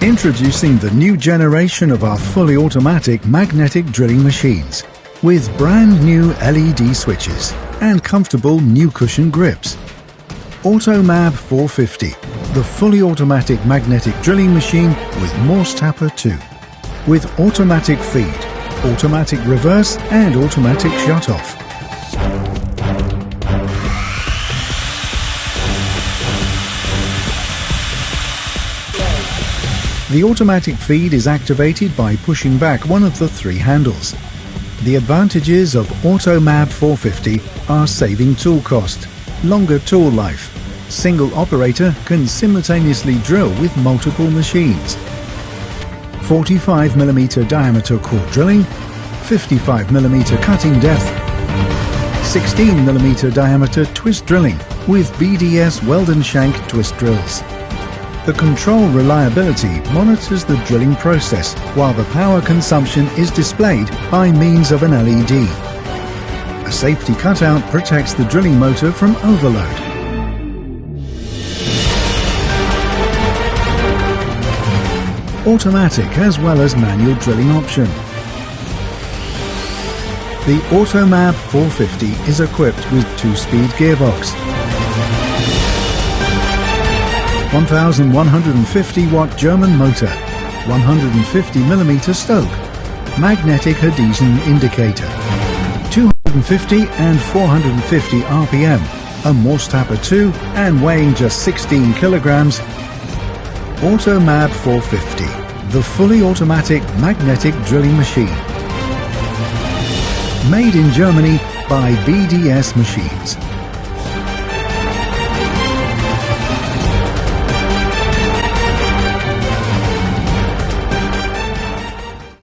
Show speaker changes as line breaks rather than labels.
Introducing the new generation of our fully automatic magnetic drilling machines with brand new LED switches and comfortable new cushion grips. AUTOMAB450, the fully automatic magnetic drilling machine with Matkap 2, with automatic feed, automatic reverse and automatic shut-off. The automatic feed is activated by pushing back one of the three handles. The advantages of AUTOMAB450 are saving tool cost, longer tool life, single operator can simultaneously drill with multiple machines, 45mm diameter core drilling, 55mm cutting depth, 16mm diameter twist drilling with BDS weld and shank twist drills. The control reliability monitors the drilling process while the power consumption is displayed by means of an LED. A safety cutout protects the drilling motor from overload. Automatic as well as manual drilling option. The AUTOMAB450 is equipped with 2-speed gearbox, 1150 watt German motor, 150mm stoke, magnetic adhesion indicator, 250 and 450 RPM, a Matkap 2 and weighing just 16 kilograms. AUTOMAB450, the fully automatic magnetic drilling machine. Made in Germany by BDS Machines.